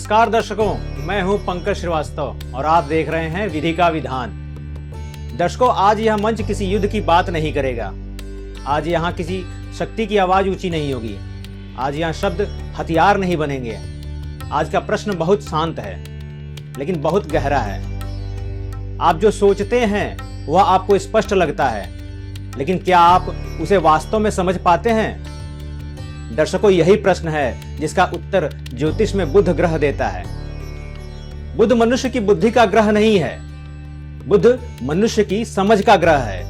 नमस्कार दर्शकों, मैं हूं पंकज श्रीवास्तव और आप देख रहे हैं विधि का विधान। दर्शकों, आज यह मंच किसी युद्ध की बात नहीं करेगा। आज यहाँ किसी शक्ति की आवाज ऊंची नहीं होगी। आज यहाँ शब्द हथियार नहीं बनेंगे। आज का प्रश्न बहुत शांत है लेकिन बहुत गहरा है। आप जो सोचते हैं वह आपको स्पष्ट लगता है, लेकिन क्या आप उसे वास्तव में समझ पाते हैं? दर्शकों, यही प्रश्न है जिसका उत्तर ज्योतिष में बुध ग्रह देता है। बुध मनुष्य की बुद्धि का ग्रह नहीं है, बुध मनुष्य की समझ का ग्रह है।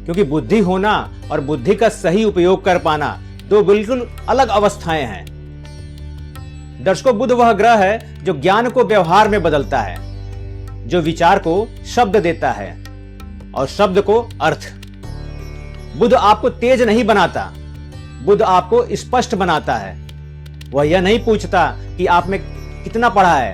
क्योंकि बुद्धि होना और बुद्धि का सही उपयोग कर पाना दो बिल्कुल अलग अवस्थाएं हैं। दर्शकों, बुध वह ग्रह है जो ज्ञान को व्यवहार में बदलता है, जो विचार को शब्द देता है और शब्द को अर्थ। बुध आपको तेज नहीं बनाता, बुध आपको स्पष्ट बनाता है। वह यह नहीं पूछता कि आप में कितना पढ़ा है,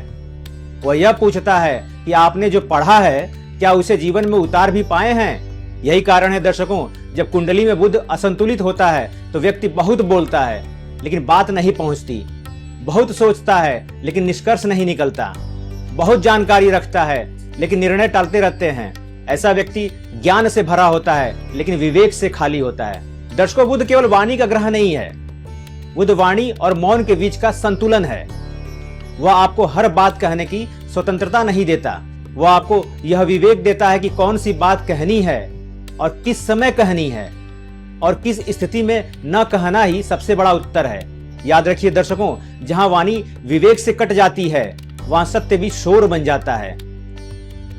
वह यह पूछता है कि आपने जो पढ़ा है क्या उसे जीवन में उतार भी पाए हैं। यही कारण है दर्शकों, जब कुंडली में बुध असंतुलित होता है तो व्यक्ति बहुत बोलता है लेकिन बात नहीं पहुंचती, बहुत सोचता है लेकिन निष्कर्ष नहीं निकलता, बहुत जानकारी रखता है लेकिन निर्णय टालते रहते हैं। ऐसा व्यक्ति ज्ञान से भरा होता है लेकिन विवेक से खाली होता है। दर्शकों, बुध केवल वाणी का ग्रह नहीं है, बुध वाणी और मौन के बीच का संतुलन है। वह आपको हर बात कहने की स्वतंत्रता नहीं देता, वह आपको यह विवेक देता है कि कौन सी बात कहनी है और किस समय कहनी है और किस स्थिति में न कहना ही सबसे बड़ा उत्तर है। याद रखिए दर्शकों, जहां वाणी विवेक से कट जाती है वहां सत्य भी शोर बन जाता है,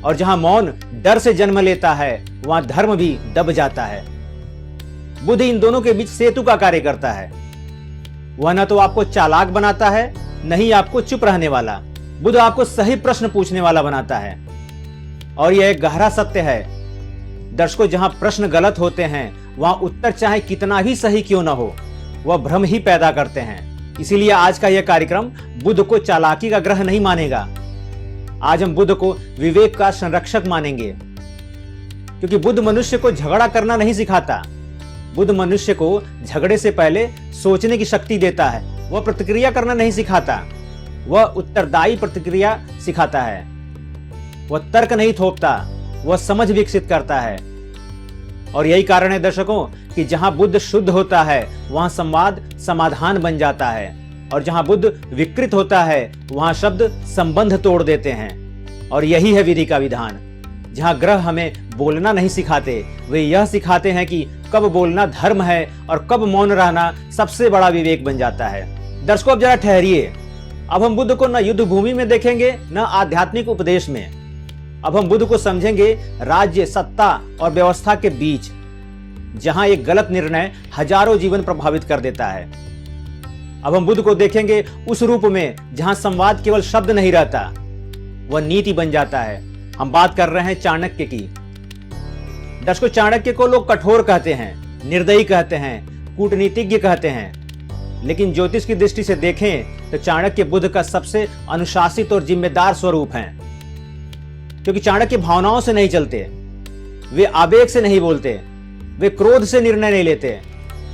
और जहां मौन डर से जन्म लेता है वहां धर्म भी दब जाता है। बुध इन दोनों के बीच सेतु का कार्य करता है। वह न तो आपको चालाक बनाता है, न ही आपको चुप रहने वाला। बुध आपको सही प्रश्न पूछने वाला बनाता है, और यह एक गहरा सत्य है दर्शकों, जहां प्रश्न गलत होते हैं वहां उत्तर चाहे कितना भी सही क्यों न हो, वह भ्रम ही पैदा करते हैं। इसीलिए आज का यह कार्यक्रम बुध को चालाकी का ग्रह नहीं मानेगा। आज हम बुध को विवेक का संरक्षक मानेंगे, क्योंकि बुध मनुष्य को झगड़ा करना नहीं सिखाता। बुध मनुष्य को झगड़े से पहले सोचने की शक्ति देता है। वह प्रतिक्रिया करना नहीं सिखाता, वह उत्तरदायी प्रतिक्रिया सिखाता है। वह तर्क नहीं थोपता, वह समझ विकसित करता है। और यही कारण है दर्शकों कि जहां बुध शुद्ध होता है वहां संवाद समाधान बन जाता है, और जहां बुध विकृत होता है वहां शब्द संबंध तोड़ देते हैं। और यही है विधि का विधान। जहां ग्रह हमें बोलना नहीं सिखाते, वे यह सिखाते हैं कि कब बोलना धर्म है और कब मौन रहना सबसे बड़ा विवेक बन जाता है। दर्शकों, अब जरा ठहरिए। अब हम बुध को न युद्ध भूमि में देखेंगे न आध्यात्मिक उपदेश में। अब हम बुध को समझेंगे राज्य, सत्ता और व्यवस्था के बीच, जहां एक गलत निर्णय हजारों जीवन प्रभावित कर देता है। अब हम बुध को देखेंगे उस रूप में जहां संवाद केवल शब्द नहीं रहता, वह नीति बन जाता है। हम बात कर रहे हैं चाणक्य की। दर्शकों, चाणक्य को लोग कठोर कहते हैं, निर्दयी कहते हैं, कूटनीतिज्ञ कहते हैं, लेकिन ज्योतिष की दृष्टि से देखें तो चाणक्य बुध का सबसे अनुशासित और जिम्मेदार स्वरूप हैं। क्योंकि चाणक्य भावनाओं से नहीं चलते, वे आवेग से नहीं बोलते, वे क्रोध से निर्णय नहीं लेते।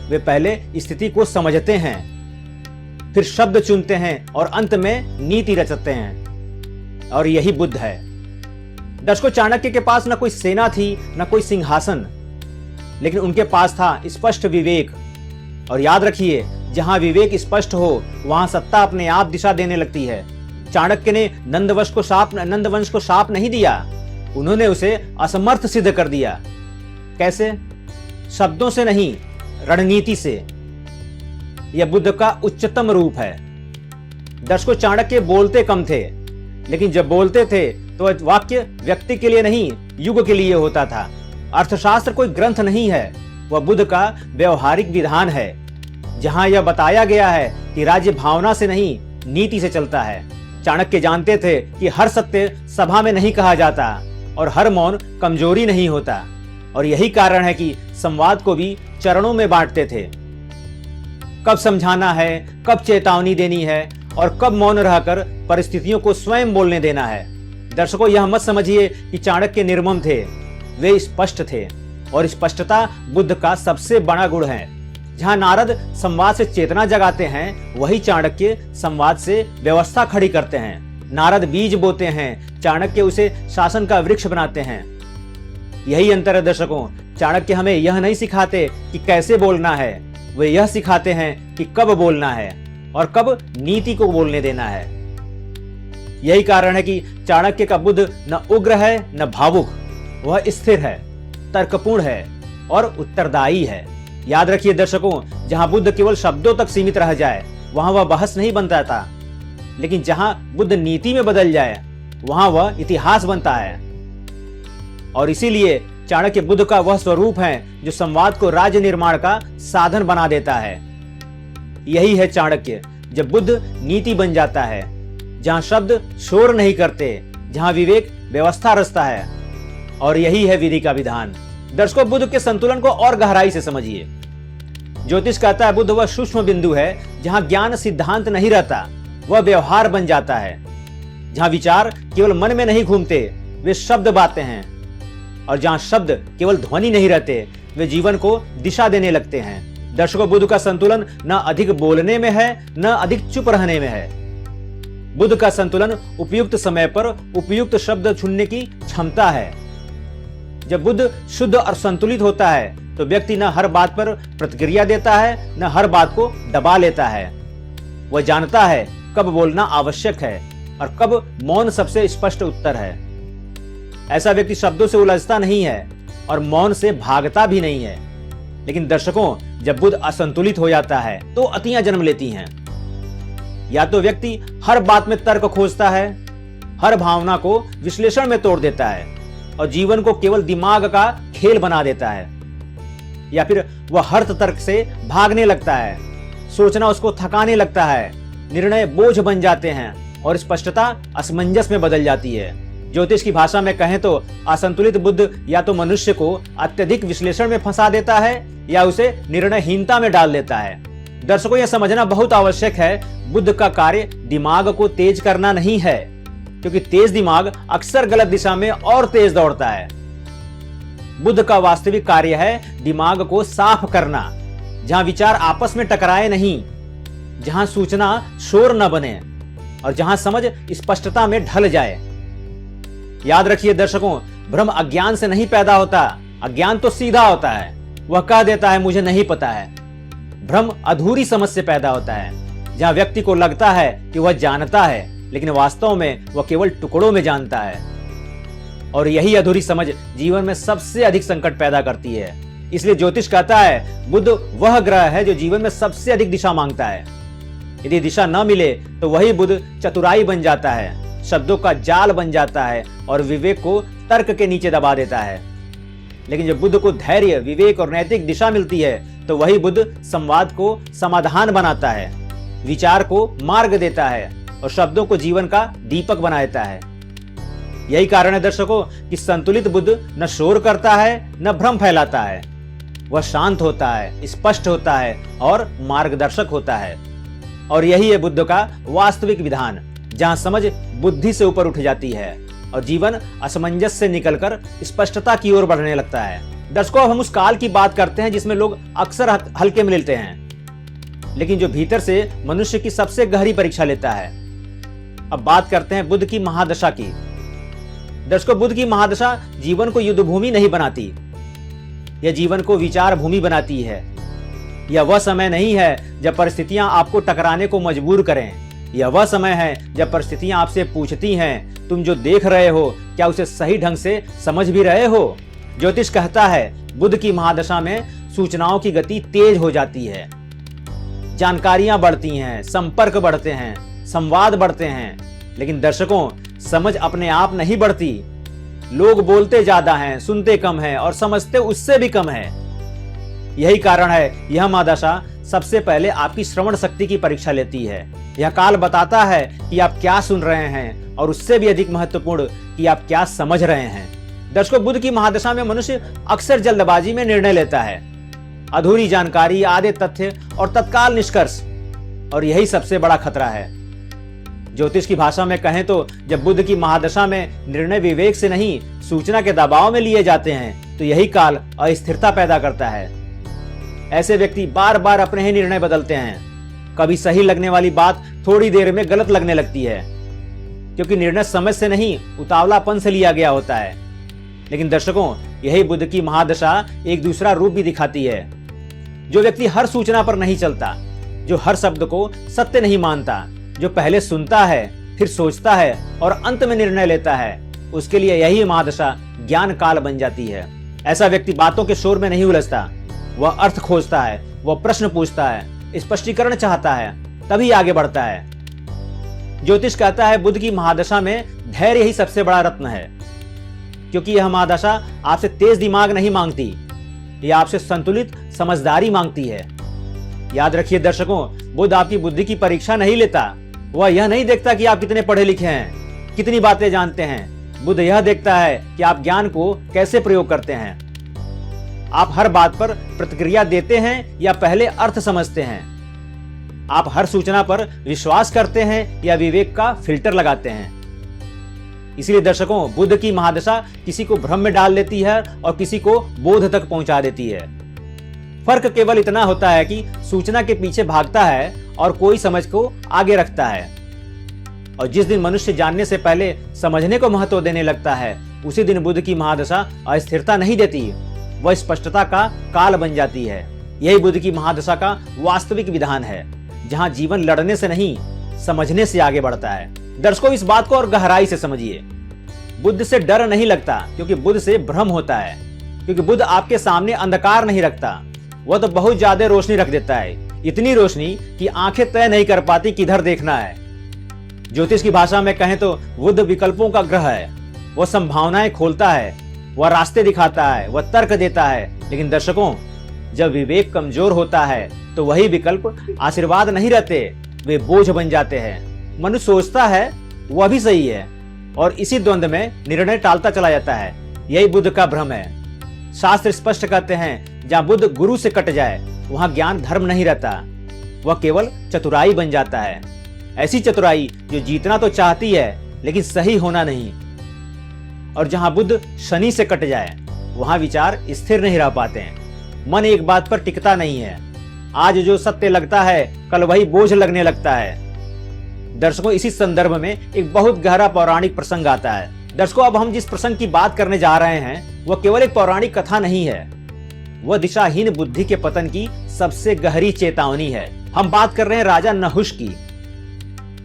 वे पहले स्थिति को समझते हैं, फिर शब्द चुनते हैं और अंत में नीति रचते हैं। और यही बुध है। दर्शकों, चाणक्य के पास न कोई सेना थी न कोई सिंहासन, लेकिन उनके पास था स्पष्ट विवेक। और याद रखिए, जहां विवेक स्पष्ट हो वहां सत्ता अपने आप दिशा देने लगती है। चाणक्य ने नंदवंश को शाप नहीं दिया, उन्होंने उसे असमर्थ सिद्ध कर दिया। कैसे? शब्दों से नहीं, रणनीति से। यह बुद्ध का उच्चतम रूप है। दर्शकों, चाणक्य बोलते कम थे, लेकिन जब बोलते थे तो वाक्य व्यक्ति के लिए नहीं, युग के लिए होता था। अर्थशास्त्र कोई ग्रंथ नहीं है, वह बुद्ध का व्यवहारिक विधान है, जहां यह बताया गया है कि राज्य भावना से नहीं, नीति से चलता है। चाणक्य जानते थे कि हर सत्य सभा में नहीं कहा जाता और हर मौन कमजोरी नहीं होता। और यही कारण है कि संवाद को भी चरणों में बांटते थे। कब समझाना है, कब चेतावनी देनी है और कब मौन रहकर परिस्थितियों को स्वयं बोलने देना है। दर्शकों, यह मत समझिए कि चाणक्य निर्मम थे, वे स्पष्ट थे, और स्पष्टता बुद्ध का सबसे बड़ा गुण है। जहां नारद संवाद से चेतना जगाते हैं, वही चाणक्य संवाद से व्यवस्था खड़ी करते हैं। नारद बीज बोते हैं, चाणक्य उसे शासन का वृक्ष बनाते हैं। यही अंतर है दर्शकों। चाणक्य हमें यह नहीं सिखाते कि कैसे बोलना है, वे यह सिखाते हैं कि कब बोलना है और कब नीति को बोलने देना है। यही कारण है कि चाणक्य का बुद्ध न उग्र है न भावुक, वह स्थिर है, तर्कपूर्ण है और उत्तरदायी है। याद रखिए दर्शकों, जहां बुद्ध केवल शब्दों तक सीमित रह जाए वहां वह बहस नहीं बनता था, लेकिन जहां बुद्ध नीति में बदल जाए वहां वह इतिहास बनता है। और इसीलिए चाणक्य बुद्ध का वह स्वरूप है जो संवाद को राज्य निर्माण का साधन बना देता है। यही है चाणक्य, जब बुद्ध नीति बन जाता है, जहां शब्द शोर नहीं करते, जहां विवेक व्यवस्था रचता है। और यही है विधि का विधान। दर्शकों, बुद्ध के संतुलन को और गहराई से समझिए। ज्योतिष कहता है बुद्ध वह सूक्ष्म बिंदु है जहां ज्ञान सिद्धांत नहीं रहता, वह व्यवहार बन जाता है। जहां विचार केवल मन में नहीं घूमते, वे शब्द बातें हैं। और जहां शब्द केवल ध्वनि नहीं रहते, वे जीवन को दिशा देने लगते हैं। दर्शकों, बुद्ध का संतुलन न अधिक बोलने में है न अधिक चुप रहने में है। बुद्ध का संतुलन उपयुक्त समय पर उपयुक्त शब्द चुनने की क्षमता है। जब बुद्ध शुद्ध और संतुलित होता है तो व्यक्ति न हर बात पर प्रतिक्रिया देता है न हर बात को दबा लेता है। वह जानता है कब बोलना आवश्यक है और कब मौन सबसे स्पष्ट उत्तर है। ऐसा व्यक्ति शब्दों से उलझता नहीं है और मौन से भागता भी नहीं है। लेकिन दर्शकों, जब बुद्ध असंतुलित हो जाता है तो अतियां जन्म लेती हैं। या तो व्यक्ति हर बात में तर्क खोजता है, हर भावना को विश्लेषण में तोड़ देता है और जीवन को केवल दिमाग का खेल बना देता है। या फिर वह हर तर्क से भागने लगता है, सोचना उसको थकाने लगता है, निर्णय बोझ बन जाते हैं और स्पष्टता असमंजस में बदल जाती है। ज्योतिष की भाषा में कहें तो असंतुलित बुद्ध या तो मनुष्य को अत्यधिक विश्लेषण में फंसा देता है या उसे निर्णयहीनता में डाल देता है। दर्शकों, यह समझना बहुत आवश्यक है, बुद्ध का कार्य दिमाग को तेज करना नहीं है, क्योंकि तेज दिमाग अक्सर गलत दिशा में और तेज दौड़ता है। बुद्ध का वास्तविक कार्य है दिमाग को साफ करना, जहां विचार आपस में टकराए नहीं, जहां सूचना शोर न बने और जहां समझ स्पष्टता में ढल जाए। याद रखिए दर्शकों, भ्रम अज्ञान से नहीं पैदा होता, अज्ञान तो सीधा होता है, वह कह देता है मुझे नहीं पता है। भ्रम अधूरी समझ से पैदा होता है, जहां व्यक्ति को लगता है कि वह जानता है, लेकिन वास्तव में वह केवल टुकड़ों में जानता है। और यही अधूरी समझ जीवन में सबसे अधिक संकट पैदा करती है। इसलिए ज्योतिष कहता है बुद्ध वह ग्रह है जो जीवन में सबसे अधिक दिशा मांगता है। यदि दिशा न मिले तो वही बुद्ध चतुराई बन जाता है, शब्दों का जाल बन जाता है और विवेक को तर्क के नीचे दबा देता है। लेकिन जब बुद्ध को धैर्य, विवेक और नैतिक दिशा मिलती है तो वही बुद्ध संवाद को समाधान बनाता है, विचार को मार्ग देता है और शब्दों को जीवन का दीपक बना देता है। यही कारण है दर्शकों कि संतुलित बुद्ध न शोर करता है न भ्रम फैलाता है। वह शांत होता है, स्पष्ट होता है और मार्गदर्शक होता है। और यही है बुद्ध का वास्तविक विधान, जहां समझ बुद्धि से ऊपर उठ जाती है और जीवन असमंजस से निकलकर स्पष्टता की ओर बढ़ने लगता है। दर्शकों, अब हम उस काल की बात करते हैं जिसमें लोग अक्सर हल्के में लेते हैं, लेकिन जो भीतर से मनुष्य की सबसे गहरी परीक्षा लेता है। अब बात करते हैं बुद्ध की महादशा की। दर्शकों, बुद्ध की महादशा जीवन को युद्ध भूमि नहीं बनाती, यह जीवन को विचार भूमि बनाती है। यह वह समय नहीं है जब परिस्थितियां आपको टकराने को मजबूर करें। यह वह समय है जब परिस्थितियां आपसे पूछती हैं, तुम जो देख रहे हो क्या उसे सही ढंग से समझ भी रहे हो। ज्योतिष कहता है बुद्ध की महादशा में सूचनाओं की गति तेज हो जाती है, जानकारियां बढ़ती हैं, संपर्क बढ़ते हैं, संवाद बढ़ते हैं। लेकिन दर्शकों, समझ अपने आप नहीं बढ़ती। लोग बोलते ज्यादा हैं, सुनते कम हैं और समझते उससे भी कम है। यही कारण है यह महादशा सबसे पहले आपकी श्रवण शक्ति की परीक्षा लेती है। यह काल बताता है कि आप क्या सुन रहे हैं और उससे भी अधिक महत्वपूर्ण कि आप क्या समझ रहे हैं। दर्शकों, बुद्ध की महादशा में मनुष्य अक्सर जल्दबाजी में निर्णय लेता है, अधूरी जानकारी, आधे तथ्य और तत्काल निष्कर्ष, और यही सबसे बड़ा खतरा है। ज्योतिष की भाषा में कहें तो जब बुद्ध की महादशा में निर्णय विवेक से नहीं सूचना के दबाव में लिए जाते हैं तो यही काल अस्थिरता पैदा करता है। ऐसे व्यक्ति बार बार अपने ही निर्णय बदलते हैं। कभी सही लगने वाली बात थोड़ी देर में गलत लगने लगती है, क्योंकि निर्णय समझ से नहीं उतावलापन से लिया गया होता है। लेकिन दर्शकों, यही बुद्ध की महादशा एक दूसरा रूप भी दिखाती है। जो व्यक्ति हर सूचना पर नहीं चलता, जो हर शब्द को सत्य नहीं मानता, जो पहले सुनता है, फिर सोचता है और अंत में निर्णय लेता है, उसके लिए यही महादशा ज्ञान काल बन जाती है। ऐसा व्यक्ति बातों के शोर में नहीं उलझता, वह अर्थ खोजता है, वह प्रश्न पूछता है, स्पष्टीकरण चाहता है, तभी आगे बढ़ता है। ज्योतिष कहता है बुद्ध की महादशा में धैर्य ही सबसे बड़ा रत्न है, क्योंकि यह महादशा आपसे तेज दिमाग नहीं मांगती, यह आपसे संतुलित समझदारी मांगती है। याद रखिए दर्शकों, बुद्ध आपकी बुद्धि की परीक्षा नहीं लेता। वह यह नहीं देखता कि आप कितने पढ़े लिखे हैं, कितनी बातें जानते हैं। बुद्ध यह देखता है कि आप ज्ञान को कैसे प्रयोग करते हैं। आप हर बात पर प्रतिक्रिया देते हैं या पहले अर्थ समझते हैं। आप हर सूचना पर विश्वास करते हैं या विवेक का फिल्टर लगाते हैं। इसलिए दर्शकों, बुद्ध की महादशा किसी को भ्रम में डाल देती है और किसी को बोध तक पहुंचा देती है। फर्क केवल इतना होता है कि सूचना के पीछे भागता है और कोई समझ को आगे रखता है। और जिस दिन मनुष्य जानने से पहले समझने को महत्व देने लगता है, उसी दिन बुद्ध की महादशा अस्थिरता नहीं देती, वह स्पष्टता का काल बन जाती है। यही बुद्ध की महादशा का वास्तविक विधान है, जहां जीवन लड़ने से नहीं समझने से आगे बढ़ता है। दर्शकों, इस बात को और गहराई से समझिए। बुद्ध से डर नहीं लगता, क्योंकि बुद्ध से भ्रम होता है। क्योंकि बुद्ध आपके सामने अंधकार नहीं रखता, वह तो बहुत ज्यादा रोशनी रख देता है, इतनी रोशनी कि आंखें तय नहीं कर पाती किधर देखना है। ज्योतिष की भाषा में कहें तो बुद्ध विकल्पों का ग्रह है। वह संभावनाएं खोलता है, वह रास्ते दिखाता है, वह तर्क देता है। लेकिन दर्शकों, जब विवेक कमजोर होता है तो वही विकल्प आशीर्वाद नहीं रहते, वे बोझ बन जाते हैं। मनुष्य सोचता है वह भी सही है और इसी द्वंद्व में निर्णय टालता चला जाता है। यही बुद्ध का भ्रम है। शास्त्र स्पष्ट कहते हैं, जहां बुद्ध गुरु से कट जाए वहां ज्ञान धर्म नहीं रहता, वह केवल चतुराई बन जाता है। ऐसी चतुराई जो जीतना तो चाहती है लेकिन सही होना नहीं। और जहां बुद्ध शनि से कट जाए वहां विचार स्थिर नहीं रह पाते हैं, मन एक बात पर टिकता नहीं है। आज जो सत्य लगता है कल वही बोझ लगने लगता है। दर्शकों, इसी संदर्भ में एक बहुत गहरा पौराणिक प्रसंग आता है। दर्शकों, अब हम जिस प्रसंग की बात करने जा रहे हैं वह केवल एक पौराणिक कथा नहीं है, वह दिशाहीन बुद्धि के पतन की सबसे गहरी चेतावनी है। हम बात कर रहे हैं राजा नहुष की।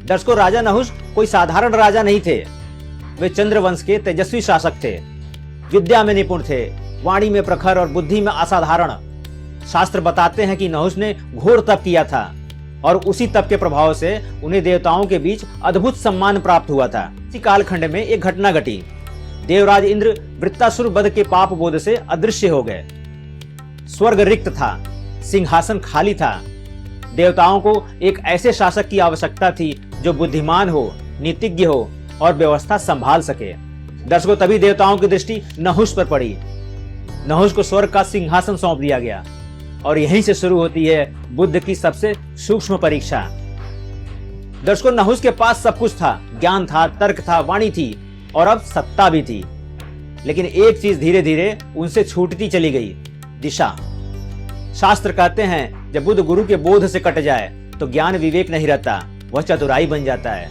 दर्शकों, राजा नहुष कोई साधारण राजा नहीं थे। वे चंद्रवंश के तेजस्वी शासक थे, विद्या में निपुण थे, वाणी में प्रखर और बुद्धि में असाधारण। शास्त्र बताते हैं कि नहुष ने घोर तप किया था और उसी तप के प्रभाव से उन्हें देवताओं के बीच अद्भुत सम्मान प्राप्त हुआ था। इसी कालखंड में एक घटना घटी। देवराज इंद्र वृत्तासुर वध के पाप बोध से अदृश्य हो गए। स्वर्ग रिक्त था, सिंहासन खाली था। देवताओं को एक ऐसे शासक की आवश्यकता थी जो बुद्धिमान हो, नीतिज्ञ हो और व्यवस्था संभाल सके। दर्शकों, तभी देवताओं की दृष्टि नहुष पर पड़ी। नहुष को स्वर्ग का सिंहासन सौंप दिया गया और यहीं से शुरू होती है बुद्ध की सबसे सूक्ष्म परीक्षा। दर्शकों, नहुष के पास सब कुछ था, ज्ञान था, तर्क था, वाणी थी और अब सत्ता भी थी। लेकिन एक चीज धीरे धीरे उनसे छूटती चली गई, दिशा। शास्त्र कहते हैं जब बुद्ध गुरु के बोध से कट जाए तो ज्ञान विवेक नहीं रहता, वह चतुराई बन जाता है।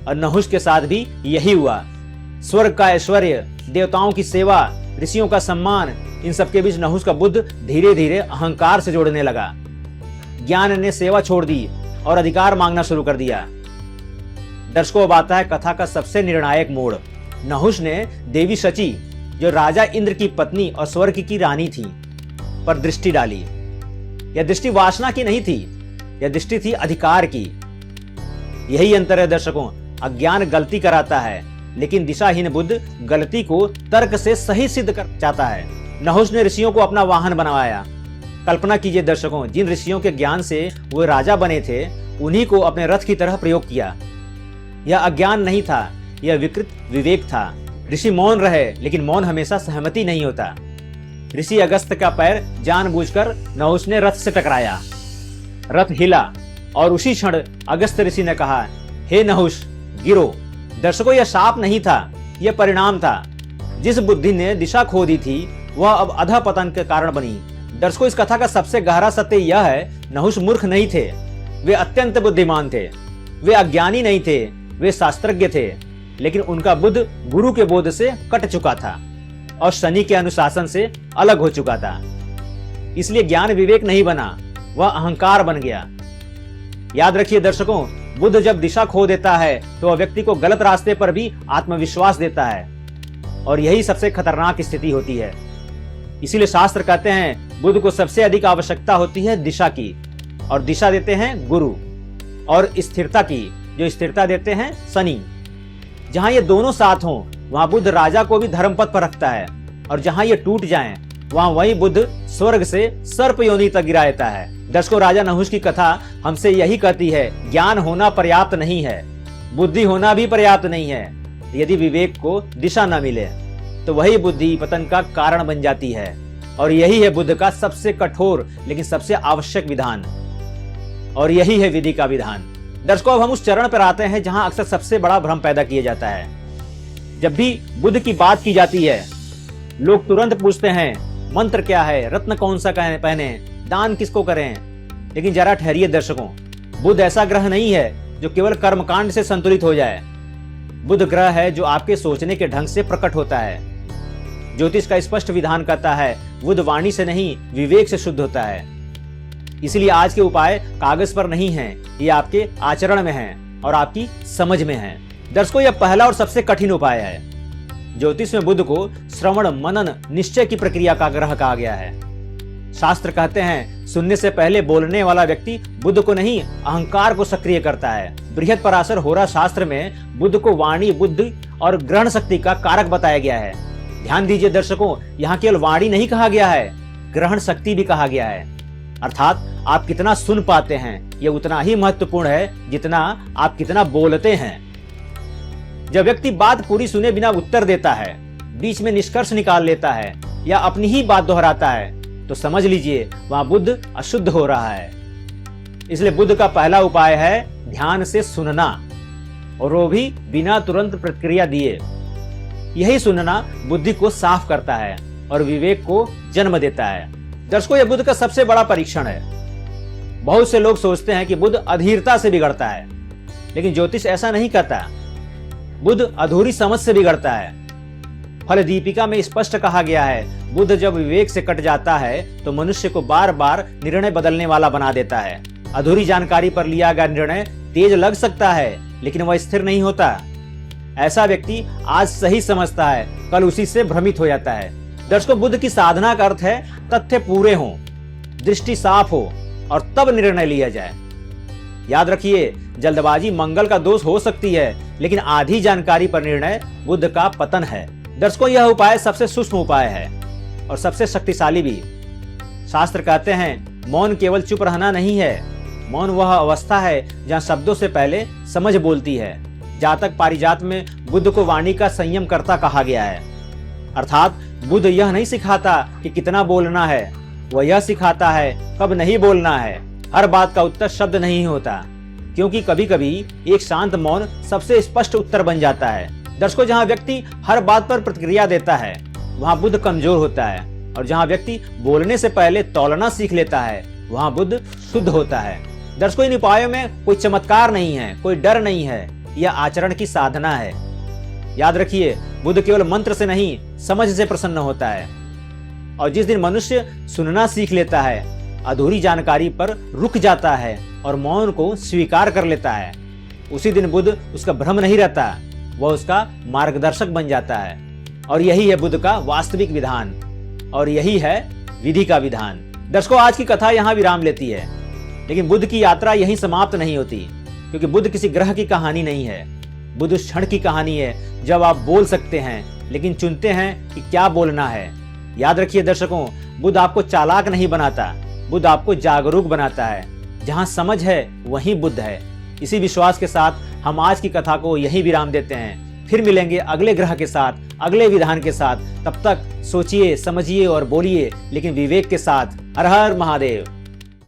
और नहुष के साथ भी यही हुआ। स्वर्ग का ऐश्वर्य, देवताओं की सेवा, ऋषियों का सम्मान, इन सब के बीच नहुष का बुद्ध धीरे धीरे अहंकार से जोड़ने लगा। ज्ञान ने सेवा छोड़ दी और अधिकार मांगना शुरू कर दिया। दर्शकों, अब आता है कथा का सबसे निर्णायक मोड़। नहुष ने देवी शची, जो राजा इंद्र की पत्नी और स्वर्ग की रानी थी, पर दृष्टि डाली। यह दृष्टि वासना की नहीं थी, यह दृष्टि थी अधिकार की। यही अंतर है दर्शकों, अज्ञान गलती कराता है लेकिन दिशाहीन बुद्ध गलती को तर्क से सही सिद्ध कर चाहता है। नहुष ने ऋषियों को अपना वाहन बनवाया। कल्पना कीजिए दर्शकों, जिन ऋषियों के ज्ञान से वे राजा बने थे उन्हीं को अपने रथ की तरह प्रयोग किया। यह अज्ञान नहीं था, यह विकृत विवेक था। ऋषि मौन रहे, लेकिन मौन हमेशा सहमति नहीं होता। ऋषि अगस्त का पैर जानबूझकर नहुष ने रथ से टकराया। रथ हिला और उसी क्षण अगस्त ऋषि ने कहा, हे नहुष, गिरो। दर्शकों, यह शाप नहीं था, यह परिणाम था। जिस बुद्धि ने दिशा खो दी थी वह अब अधःपतन के कारण बनी। दर्शकों, इस कथा का सबसे गहरा सत्य यह है, नहुष मूर्ख नहीं थे, वे अत्यंत बुद्धिमान थे। वे अज्ञानी नहीं थे, वे शास्त्रज्ञ थे, लेकिन उनका बुद्ध गुरु के बोध से कट चुका था और शनि के अनुशासन से अलग हो चुका था। इसलिए ज्ञान विवेक नहीं बना, वह अहंकार बन गया। याद रखिए दर्शकों, बुद्ध जब दिशा खो देता है तो वह व्यक्ति को गलत रास्ते पर भी आत्मविश्वास देता है, और यही सबसे खतरनाक स्थिति होती है। इसीलिए शास्त्र कहते हैं बुद्ध को सबसे अधिक आवश्यकता होती है दिशा की, और दिशा देते हैं गुरु, और स्थिरता की, जो स्थिरता देते हैं शनि। जहां ये दोनों साथ हों वहां बुद्ध राजा को भी धर्म पथ पर रखता है, और जहां ये टूट जाएं वहां वही बुद्ध स्वर्ग से सर्प योनि तक गिरा देता है। दर्शकों, राजा नहुष की कथा हमसे यही कहती है, ज्ञान होना पर्याप्त नहीं है, बुद्धि होना भी पर्याप्त नहीं है। यदि विवेक को दिशा न मिले तो वही बुद्धि पतन का कारण बन जाती है, और यही है बुद्ध का सबसे कठोर लेकिन सबसे आवश्यक विधान, और यही है विधि का विधान। दर्शकों, अब हम उस चरण पर आते हैं जहां अक्सर सबसे बड़ा भ्रम पैदा किया जाता है। जब भी बुद्ध की बात की जाती है, लोग तुरंत पूछते हैं मंत्र क्या है, रत्न कौन सा पहने, दान किसको करें। लेकिन जरा ठहरिए दर्शकों, बुद्ध ऐसा ग्रह नहीं है जो केवल कर्मकांड से संतुलित हो जाए। बुद्ध ग्रह है जो आपके सोचने के ढंग से प्रकट होता है। ज्योतिष का स्पष्ट विधान करता है, बुद्ध वाणी से नहीं विवेक से शुद्ध होता है। इसलिए आज के उपाय कागज पर नहीं हैं, ये आपके आचरण में हैं और आपकी समझ में हैं। दर्शकों, यह पहला और सबसे कठिन उपाय है। ज्योतिष में बुद्ध को श्रवण मनन निश्चय की प्रक्रिया का ग्रह कहा गया है। शास्त्र कहते हैं सुनने से पहले बोलने वाला व्यक्ति बुद्ध को नहीं अहंकार को सक्रिय करता है। बृहद पराशर होरा शास्त्र में बुद्ध को वाणी, बुद्धि और ग्रहण शक्ति का कारक बताया गया है। ध्यान दीजिए दर्शकों, यहाँ केवल वाणी नहीं कहा गया है, ग्रहण शक्ति भी कहा गया है। अर्थात आप कितना सुन पाते हैं यह उतना ही महत्वपूर्ण है जितना आप कितना बोलते हैं। जब व्यक्ति बात पूरी सुने बिना उत्तर देता है, बीच में निष्कर्ष निकाल लेता है या अपनी ही बात दोहराता है, तो समझ लीजिए वहां बुद्ध अशुद्ध हो रहा है। इसलिए बुद्ध का पहला उपाय है ध्यान से सुनना, और वो भी बिना तुरंत प्रतिक्रिया दिए। यही सुनना बुद्धि को साफ करता है और विवेक को जन्म देता है। दर्शकों, यह बुद्ध का सबसे बड़ा परीक्षण है। बहुत से लोग सोचते हैं कि बुद्ध अधीरता से बिगड़ता है, लेकिन ज्योतिष ऐसा नहीं कहता। बुद्ध अधूरी समझ से बिगड़ता है। फल दीपिका में स्पष्ट कहा गया है, बुद्ध जब विवेक से कट जाता है तो मनुष्य को बार बार निर्णय बदलने वाला बना देता है। अधूरी जानकारी पर लिया गया निर्णय तेज लग सकता है, लेकिन वह स्थिर नहीं होता। ऐसा व्यक्ति आज सही समझता है, कल उसी से भ्रमित हो जाता है। दर्शकों, बुद्ध की साधना का अर्थ है तथ्य पूरे हों, दृष्टि साफ हो और तब निर्णय लिया जाए। याद रखिए, जल्दबाजी मंगल का दोष हो सकती है, लेकिन आधी जानकारी पर निर्णय बुद्ध का पतन है। दर्शकों, यह उपाय सबसे सूक्ष्म उपाय है और सबसे शक्तिशाली भी। शास्त्र कहते हैं मौन केवल चुप रहना नहीं है, मौन वह अवस्था है जहां शब्दों से पहले समझ बोलती है। जातक पारिजात में बुद्ध को वाणी का संयम करता कहा गया है। अर्थात बुद्ध यह नहीं सिखाता कि कितना बोलना है, वह यह सिखाता है कब नहीं बोलना है। हर बात का उत्तर शब्द नहीं होता, क्योंकि कभी कभी एक शांत मौन सबसे स्पष्ट उत्तर बन जाता है। दर्शकों, जहां व्यक्ति हर बात पर प्रतिक्रिया देता है वहां बुद्ध कमजोर होता है, और जहां व्यक्ति बोलने से पहले तौलना सीख लेता है वहां बुद्ध शुद्ध होता है। दर्शकों, इन उपायों में कोई चमत्कार नहीं है, कोई डर नहीं है, यह आचरण की साधना है। याद रखिए, बुद्ध केवल मंत्र से नहीं समझ से प्रसन्न होता है। और जिस दिन मनुष्य सुनना सीख लेता है, अधूरी जानकारी पर रुक जाता है और मौन को स्वीकार कर लेता है, उसी दिन बुद्ध उसका भ्रम नहीं रहता, वह उसका मार्गदर्शक बन जाता है। और यही है बुद्ध का वास्तविक विधान, और यही है विधि का विधान। दर्शकों, आज की कथा यहाँ विराम लेती है, लेकिन बुद्ध की यात्रा यहीं समाप्त नहीं होती, क्योंकि बुद्ध किसी ग्रह की कहानी नहीं है। बुद्ध उस क्षण की कहानी है जब आप बोल सकते हैं, लेकिन चुनते हैं कि क्या बोलना है। याद रखिए दर्शकों, बुद्ध आपको चालाक नहीं बनाता, बुद्ध आपको जागरूक बनाता है। जहां समझ है वहीं बुद्ध है। इसी विश्वास के साथ हम आज की कथा को यहीं विराम देते हैं। फिर मिलेंगे अगले ग्रह के साथ, अगले विधान के साथ। तब तक सोचिए, समझिए और बोलिए, लेकिन विवेक के साथ। हर हर महादेव।